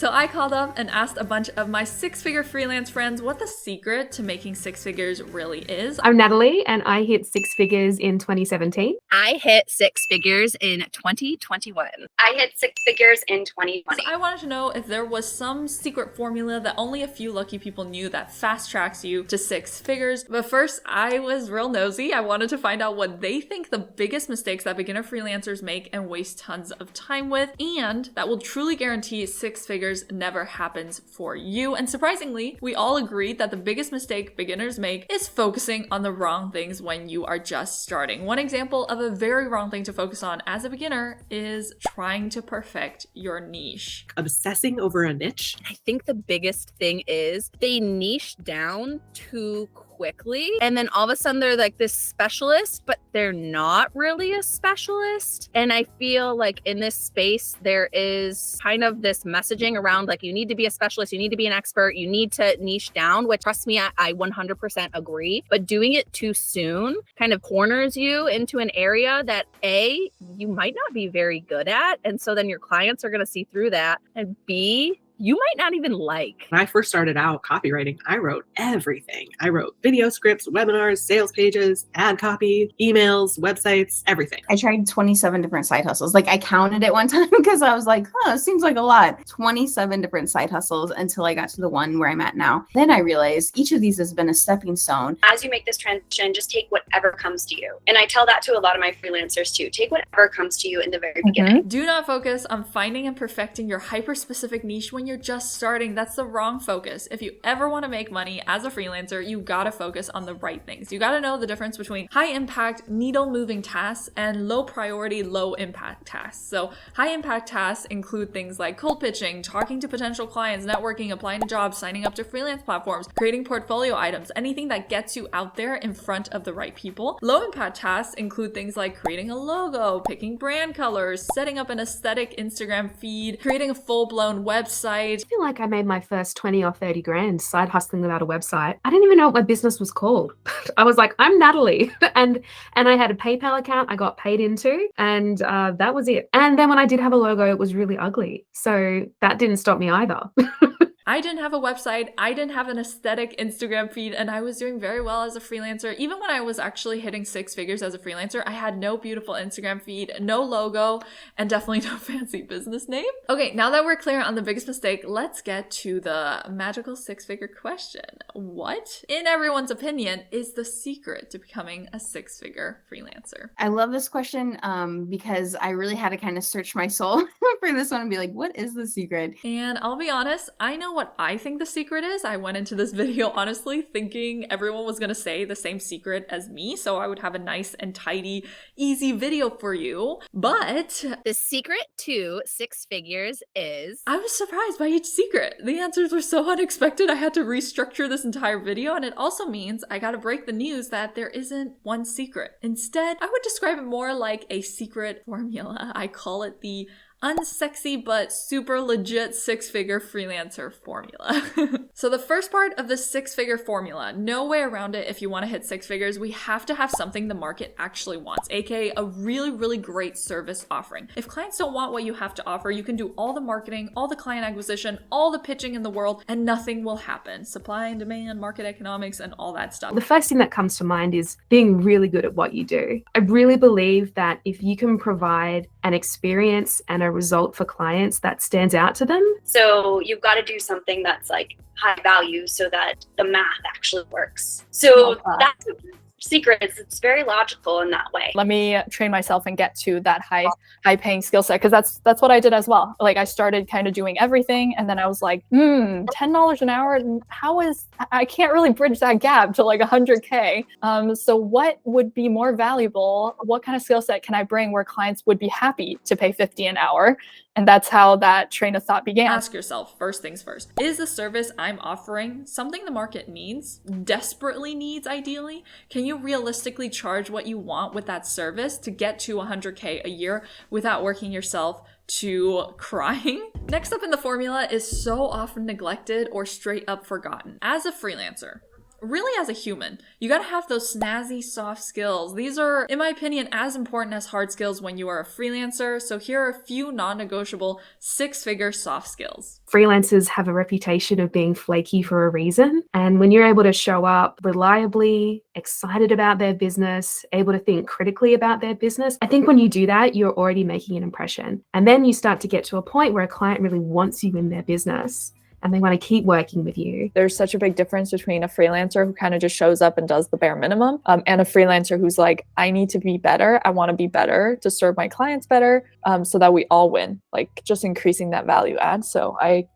So I called up and asked a bunch of my six-figure freelance friends what the secret to making six figures really is. I'm Natalie, and I hit six figures in 2017. I hit six figures in 2021. I hit six figures in 2020. So I wanted to know if there was some secret formula that only a few lucky people knew that fast tracks you to six figures. But first, I was real nosy. I wanted to find out what they think the biggest mistakes that beginner freelancers make and waste tons of time with, and that will truly guarantee six figures never happens for you. And surprisingly, we all agreed that the biggest mistake beginners make is focusing on the wrong things when you are just starting. One example of a very wrong thing to focus on as a beginner is trying to perfect your niche. Obsessing over a niche. I think the biggest thing is they niche down too quickly, and then all of a sudden they're like this specialist, but they're not really a specialist. And I feel like in this space there is kind of this messaging around like you need to be a specialist, you need to be an expert, you need to niche down, which trust me, I 100% agree, but doing it too soon kind of corners you into an area that A, you might not be very good at, and so then your clients are going to see through that, and B, you might not even like. When I first started out copywriting, I wrote everything. I wrote video scripts, webinars, sales pages, ad copy, emails, websites, everything. I tried 27 different side hustles. Like I counted it one time because I was like, it seems like a lot. 27 different side hustles until I got to the one where I'm at now. Then I realized each of these has been a stepping stone. As you make this transition, just take whatever comes to you. And I tell that to a lot of my freelancers too. Take whatever comes to you in the very beginning. Do not focus on finding and perfecting your hyper-specific niche when you're just starting. That's the wrong focus. If you ever want to make money as a freelancer, you gotta focus on the right things. You gotta know the difference between high impact, needle moving tasks and low priority, low impact tasks. So high impact tasks include things like cold pitching, talking to potential clients, networking, applying to jobs, signing up to freelance platforms, creating portfolio items, anything that gets you out there in front of the right people. Low impact tasks include things like creating a logo, picking brand colors, setting up an aesthetic Instagram feed, creating a full-blown website. I feel like I made my first 20 or 30 grand side hustling without a website. I didn't even know what my business was called. I was like, I'm Natalie. and I had a PayPal account I got paid into, and that was it. And then when I did have a logo, it was really ugly. So that didn't stop me either. I didn't have a website, I didn't have an aesthetic Instagram feed, and I was doing very well as a freelancer. Even when I was actually hitting six figures as a freelancer, I had no beautiful Instagram feed, no logo, and definitely no fancy business name. Okay, now that we're clear on the biggest mistake, let's get to the magical six-figure question. What, in everyone's opinion, is the secret to becoming a six-figure freelancer? I love this question because I really had to kind of search my soul for this one and be like, what is the secret? And I'll be honest, I know what I think the secret is. I went into this video honestly thinking everyone was gonna say the same secret as me, so I would have a nice and tidy, easy video for you. But the secret to six figures is... I was surprised by each secret. The answers were so unexpected, I had to restructure this entire video, and it also means I gotta break the news that there isn't one secret. Instead, I would describe it more like a secret formula. I call it the unsexy but super legit six-figure freelancer formula. So the first part of the six-figure formula, no way around it if you want to hit six figures, we have to have something the market actually wants, aka a really, really great service offering. If clients don't want what you have to offer, you can do all the marketing, all the client acquisition, all the pitching in the world, and nothing will happen. Supply and demand, market economics, and all that stuff. The first thing that comes to mind is being really good at what you do. I really believe that if you can provide an experience and a result for clients that stands out to them. So you've got to do something that's like high value so that the math actually works. So that's the secret. It's very logical in that way. Let me train myself and get to that high paying skill set, because that's what I did as well. Like I started kind of doing everything, and then I was like, $10 an hour, I can't really bridge that gap to like 100K. So what would be more valuable? What kind of skill set can I bring where clients would be happy to pay 50 an hour? And that's how that train of thought began. Ask yourself, first things first, is the service I'm offering something the market needs, desperately needs ideally? Can you realistically charge what you want with that service to get to 100K a year without working yourself to crying? Next up in the formula is so often neglected or straight up forgotten. As a freelancer, really as a human. You gotta have those snazzy soft skills. These are, in my opinion, as important as hard skills when you are a freelancer. So here are a few non-negotiable 6-figure soft skills. Freelancers have a reputation of being flaky for a reason. And when you're able to show up reliably, excited about their business, able to think critically about their business, I think when you do that, you're already making an impression. And then you start to get to a point where a client really wants you in their business and they want to keep working with you. There's such a big difference between a freelancer who kind of just shows up and does the bare minimum, and a freelancer who's like, I need to be better. I want to be better to serve my clients better, so that we all win, like just increasing that value add. So I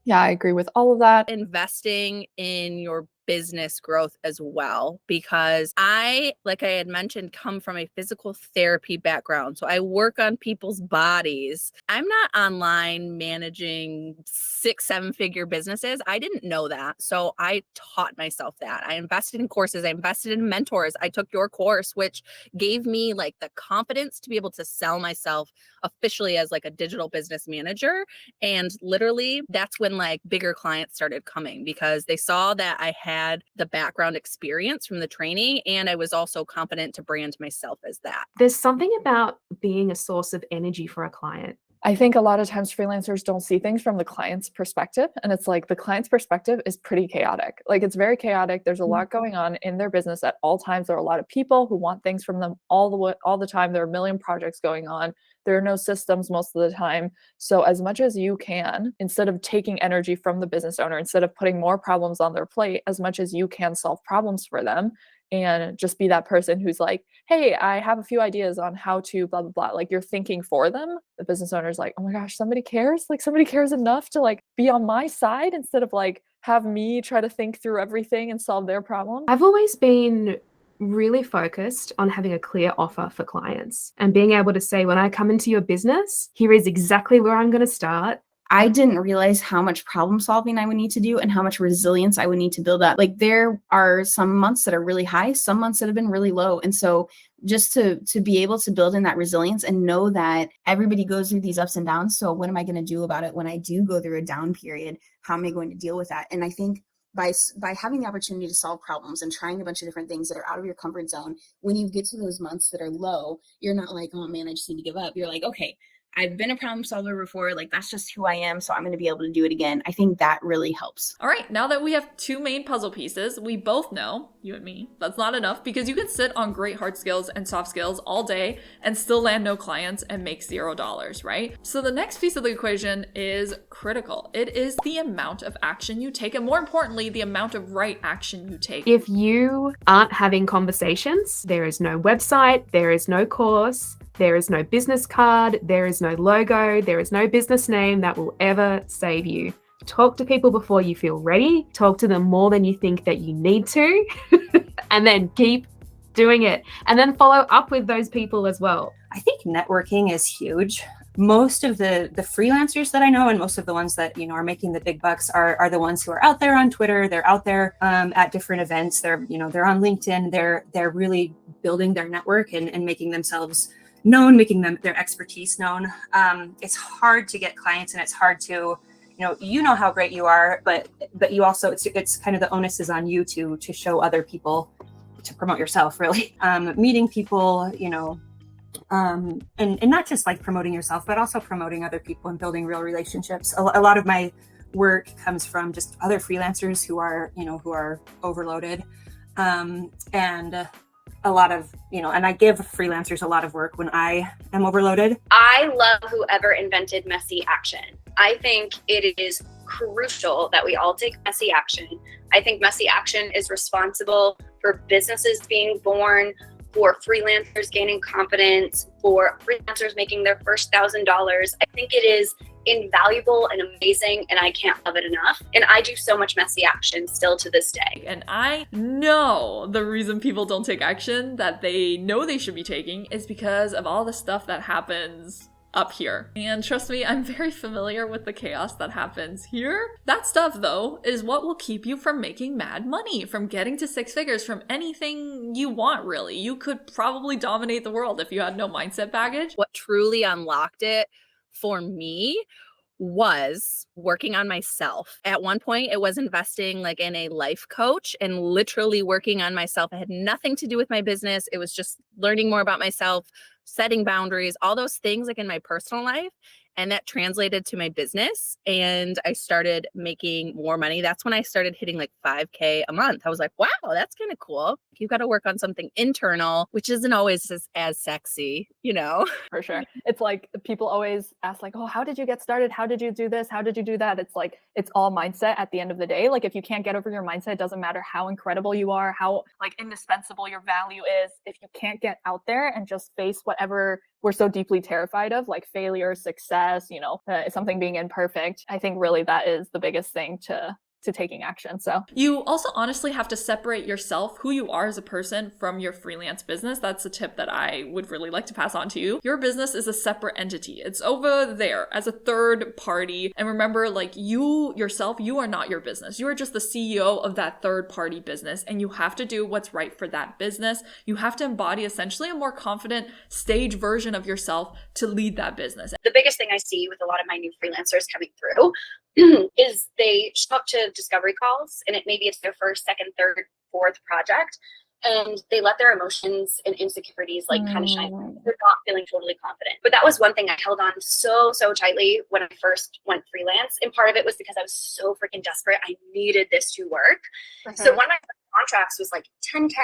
agree with all of that. Investing in your business growth as well, because I, like I had mentioned, come from a physical therapy background. So I work on people's bodies. I'm not online managing 6-7 figure businesses. I didn't know that. So I taught myself that. I invested in courses. I invested in mentors. I took your course, which gave me like the confidence to be able to sell myself officially as like a digital business manager. And literally that's when like bigger clients started coming, because they saw that I had the background experience from the training, and I was also confident to brand myself as that. There's something about being a source of energy for a client. I think a lot of times freelancers don't see things from the client's perspective. And it's like the client's perspective is pretty chaotic. Like it's very chaotic. There's a lot going on in their business at all times. There are a lot of people who want things from them all the time. There are a million projects going on. There are no systems most of the time. So as much as you can, instead of taking energy from the business owner, instead of putting more problems on their plate, as much as you can solve problems for them, and just be that person who's like, hey, I have a few ideas on how to blah, blah, blah. Like you're thinking for them. The business owner's like, oh my gosh, somebody cares. Like somebody cares enough to like be on my side instead of like have me try to think through everything and solve their problem. I've always been really focused on having a clear offer for clients and being able to say, when I come into your business, here is exactly where I'm going to start. I didn't realize how much problem solving I would need to do and how much resilience I would need to build up. Like there are some months that are really high, some months that have been really low. And so just to be able to build in that resilience and know that everybody goes through these ups and downs. So what am I going to do about it when I do go through a down period? How am I going to deal with that? And I think by having the opportunity to solve problems and trying a bunch of different things that are out of your comfort zone, when you get to those months that are low, you're not like, oh man, I just need to give up. You're like, okay, I've been a problem solver before. Like that's just who I am. So I'm going to be able to do it again. I think that really helps. All right, now that we have 2 main puzzle pieces, we both know, you and me, that's not enough, because you can sit on great hard skills and soft skills all day and still land no clients and make $0, right? So the next piece of the equation is critical. It is the amount of action you take, and more importantly, the amount of right action you take. If you aren't having conversations, there is no website, there is no course, there is no business card, there is no logo, there is no business name that will ever save you. Talk to people before you feel ready. Talk to them more than you think that you need to. And then keep doing it. And then follow up with those people as well. I think networking is huge. Most of the freelancers that I know, and most of the ones that, are making the big bucks are the ones who are out there on Twitter. They're out there at different events. They're on LinkedIn. They're really building their network and making themselves known, making their expertise known. It's hard to get clients, and it's hard to, how great you are, but you also, it's kind of the onus is on you to show other people, to promote yourself, really. Meeting people, and not just like promoting yourself, but also promoting other people and building real relationships. A lot of my work comes from just other freelancers who are overloaded, and a lot of, and I give freelancers a lot of work when I am overloaded. I love whoever invented messy action. I think it is crucial that we all take messy action. I think messy action is responsible for businesses being born, for freelancers gaining confidence, for freelancers making their first $1,000. I think it is invaluable and amazing, and I can't love it enough. And I do so much messy action still to this day. And I know the reason people don't take action that they know they should be taking is because of all the stuff that happens up here. And trust me, I'm very familiar with the chaos that happens here. That stuff, though, is what will keep you from making mad money, from getting to 6 figures, from anything you want, really. You could probably dominate the world if you had no mindset baggage. What truly unlocked it for me was working on myself. At one point, it was investing like in a life coach and literally working on myself. It had nothing to do with my business. It was just learning more about myself, setting boundaries, all those things like in my personal life. And that translated to my business. And I started making more money. That's when I started hitting like 5K a month. I was like, wow, that's kind of cool. You've got to work on something internal, which isn't always as sexy, you know? For sure. It's like people always ask like, oh, how did you get started? How did you do this? How did you do that? It's like, it's all mindset at the end of the day. Like if you can't get over your mindset, it doesn't matter how incredible you are, how like indispensable your value is. If you can't get out there and just face whatever we're so deeply terrified of, like failure, success, something being imperfect, I think really that is the biggest thing to taking action. So you also honestly have to separate yourself, who you are as a person, from your freelance business. That's a tip that I would really like to pass on to you. Your business is a separate entity. It's over there as a third party. And remember, like you yourself, you are not your business. You are just the CEO of that third party business, and you have to do what's right for that business. You have to embody essentially a more confident stage version of yourself to lead that business. The biggest thing I see with a lot of my new freelancers coming through is they show up to discovery calls, and maybe it's their first, second, third, fourth project, and they let their emotions and insecurities kind of shine. They're not feeling totally confident. But that was one thing I held on so tightly when I first went freelance, and part of it was because I was so freaking desperate. I needed this to work. So one of my contracts was like 10K,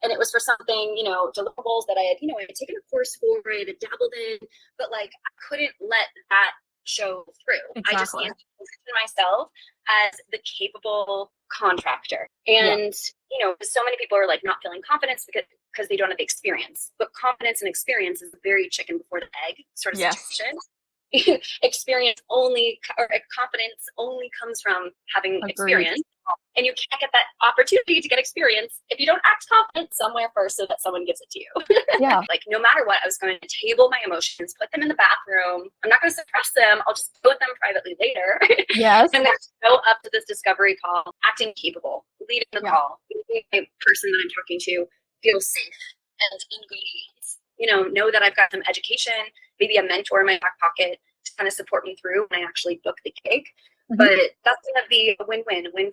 and it was for something, deliverables that I had taken a course for, I had dabbled in, but I couldn't let that show through. Exactly. I just need to position myself as the capable contractor. And, so many people are not feeling confidence because they don't have the experience. But confidence and experience is a very chicken before the egg sort of situation. Experience only, or confidence only comes from having experience. And you can't get that opportunity to get experience if you don't act confident somewhere first so that someone gives it to you. Yeah. No matter what, I was going to table my emotions, put them in the bathroom. I'm not going to suppress them. I'll just deal with them privately later. Yes. And then go up to this discovery call, acting capable, leading the call, making the person that I'm talking to feel safe and in good hands. Know that I've got some education, maybe a mentor in my back pocket to kind of support me through when I actually book the gig. But that's going to be a win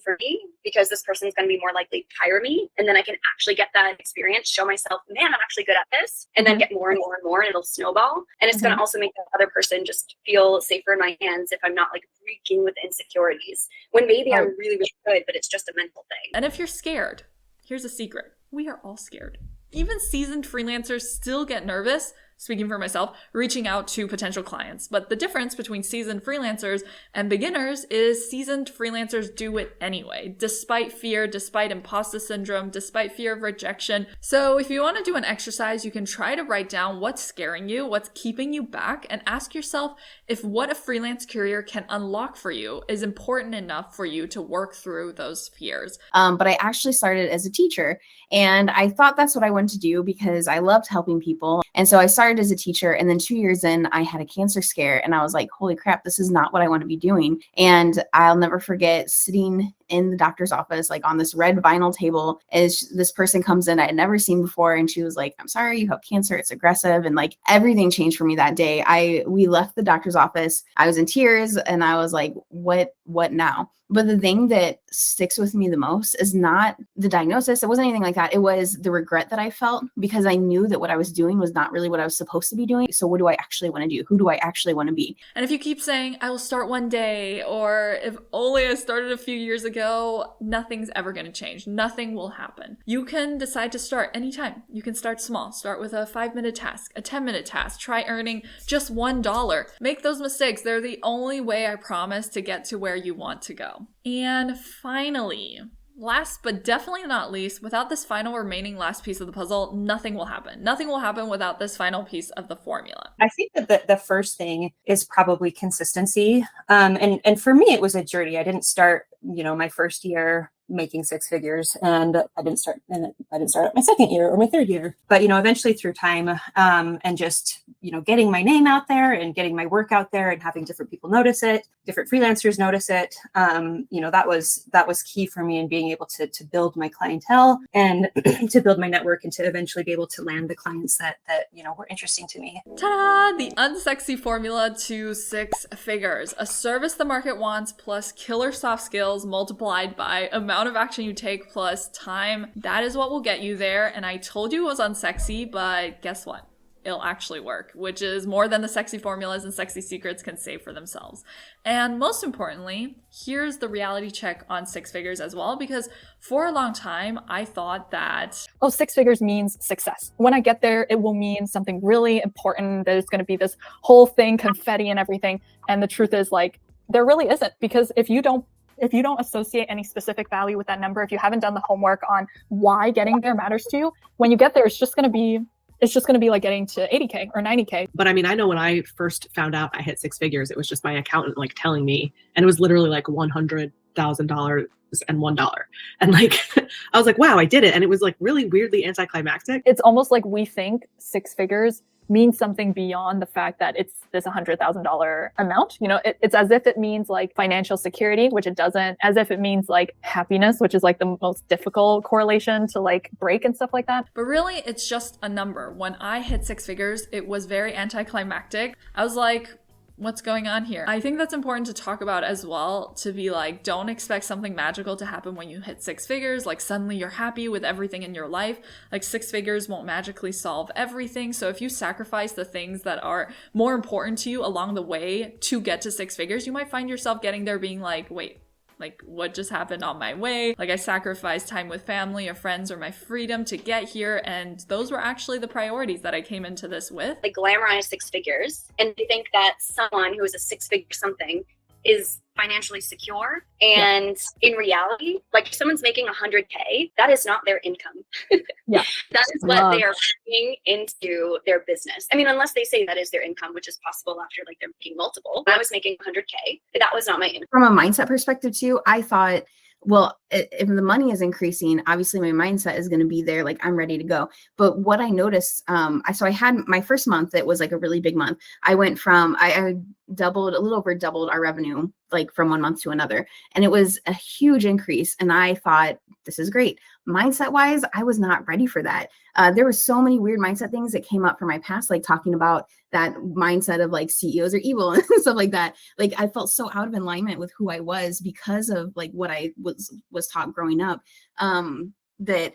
for me, because this person's going to be more likely to hire me. And then I can actually get that experience, show myself, man, I'm actually good at this. And then get more and more and more, and it'll snowball. And it's going to also make the other person just feel safer in my hands if I'm not reeking with insecurities. When maybe I'm really, really good, but it's just a mental thing. And if you're scared, here's a secret. We are all scared. Even seasoned freelancers still get nervous, speaking for myself, reaching out to potential clients. But the difference between seasoned freelancers and beginners is seasoned freelancers do it anyway, despite fear, despite imposter syndrome, despite fear of rejection. So if you want to do an exercise, you can try to write down what's scaring you, what's keeping you back, and ask yourself if what a freelance career can unlock for you is important enough for you to work through those fears. But I actually started as a teacher, and I thought that's what I wanted to do because I loved helping people. And so I started as a teacher, and then 2 years in, I had a cancer scare, and I was like, holy crap, this is not what I want to be doing. And I'll never forget sitting in the doctor's office, on this red vinyl table, as this person comes in I had never seen before. And she was like, I'm sorry, you have cancer. It's aggressive. And everything changed for me that day. We left the doctor's office. I was in tears, and I was like, what now? But the thing that sticks with me the most is not the diagnosis. It wasn't anything like that. It was the regret that I felt, because I knew that what I was doing was not really what I was supposed to be doing. So what do I actually want to do? Who do I actually want to be? And if you keep saying, I will start one day, or if only I started a few years ago, nothing's ever going to change. Nothing will happen. You can decide to start anytime. You can start small. Start with a 5-minute task, a 10-minute task. Try earning just $1. Make those mistakes. They're the only way, I promise, to get to where you want to go. And finally, last but definitely not least, without this final remaining last piece of the puzzle, nothing will happen. Nothing will happen without this final piece of the formula. I think that the first thing is probably consistency. And for me, it was a journey. I didn't start, my first year making six figures, and I didn't start at my second year or my third year. But, eventually through time, and just, getting my name out there and getting my work out there and having different people notice it, different freelancers notice it, that was key for me in being able to build my clientele and to build my network and to eventually be able to land the clients that were interesting to me. Ta-da! The unsexy formula to six figures. A service the market wants plus killer soft skills multiplied by amount of action you take plus time. That is what will get you there. And I told you it was unsexy, but guess what? It'll actually work, which is more than the sexy formulas and sexy secrets can say for themselves. And most importantly, here's the reality check on six figures as well, because for a long time, I thought that, oh, six figures means success. When I get there, it will mean something really important. There's going to be this whole thing, confetti and everything. And the truth is, like, there really isn't, because if you don't associate any specific value with that number, if you haven't done the homework on why getting there matters to you, when you get there, it's just going to be like getting to 80K or 90K. But I mean, I know when I first found out I hit six figures, it was just my accountant like telling me, and it was literally like $100,000 and $1. And like, I was like, wow, I did it. And it was like really weirdly anticlimactic. It's almost like we think six figures means something beyond the fact that it's this $100,000 amount. It's as if it means like financial security, which it doesn't, as if it means like happiness, which is like the most difficult correlation to like break and stuff like that. But really, it's just a number. When I hit six figures, it was very anticlimactic. I was like, what's going on here? I think that's important to talk about as well, to be like, don't expect something magical to happen when you hit six figures. Like suddenly you're happy with everything in your life. Like six figures won't magically solve everything. So if you sacrifice the things that are more important to you along the way to get to six figures, you might find yourself getting there being like, wait, like what just happened on my way? Like I sacrificed time with family or friends or my freedom to get here. And those were actually the priorities that I came into this with. They glamorize six figures and they think that someone who is a six-figure something is financially secure. And in reality, like if someone's making 100K, that is not their income. Yeah. That is what they are bringing into their business. I mean, unless they say that is their income, which is possible after like they're making multiple. When I was making 100K, that was not my income. From a mindset perspective too, I thought, well, if the money is increasing, obviously my mindset is going to be there. Like I'm ready to go. But what I noticed, so I had my first month, that was like a really big month. I went from, I doubled, a little over doubled our revenue, like from one month to another. And it was a huge increase. And I thought, this is great. Mindset wise, I was not ready for that. There were so many weird mindset things that came up from my past, like talking about that mindset of like CEOs are evil and stuff like that. Like I felt so out of alignment with who I was because of like what I was taught growing up, that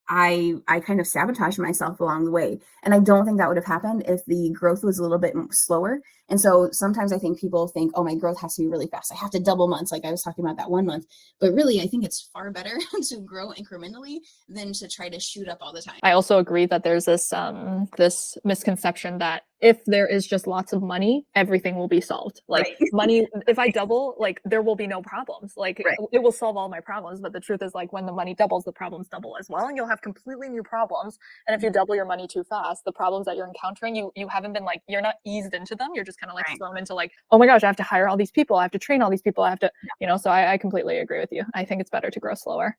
I kind of sabotaged myself along the way. And I don't think that would have happened if the growth was a little bit slower. And so sometimes I think people think, oh, my growth has to be really fast. I have to double months. Like I was talking about that 1 month, but really I think it's far better to grow incrementally than to try to shoot up all the time. I also agree that there's this misconception that if there is just lots of money, everything will be solved. Like money, if I double, like there will be no problems. Like it will solve all my problems. But the truth is like when the money doubles, the problems double as well. And you'll have completely new problems. And if you double your money too fast, the problems that you're encountering, you haven't been like, you're not eased into them. You're just kind of like thrown into like, oh my gosh, I have to hire all these people. I have to train all these people. I have to, so I completely agree with you. I think it's better to grow slower.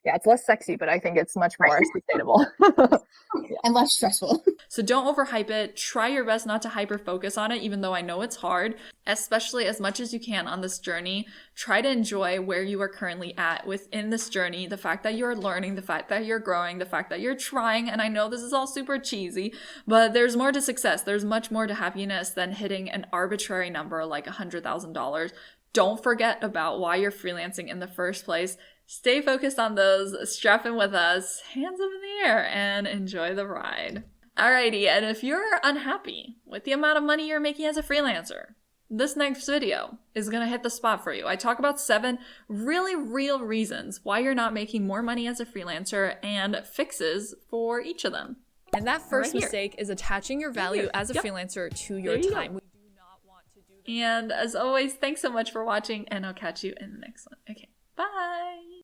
Yeah, it's less sexy, but I think it's much more sustainable. And less stressful. So don't overhype it. Try your best not to hyper focus on it, even though I know it's hard, especially as much as you can on this journey. Try to enjoy where you are currently at within this journey, the fact that you're learning, the fact that you're growing, the fact that you're trying. And I know this is all super cheesy, but there's more to success. There's much more to happiness than hitting an arbitrary number like $100,000. Don't forget about why you're freelancing in the first place. Stay focused on those, strap in with us, hands up in the air, and enjoy the ride. Alrighty, and if you're unhappy with the amount of money you're making as a freelancer, this next video is going to hit the spot for you. I talk about 7 really real reasons why you're not making more money as a freelancer and fixes for each of them. And that first mistake is attaching your value as a freelancer to your time. We do not want to do that. And as always, thanks so much for watching, and I'll catch you in the next one. Okay, bye!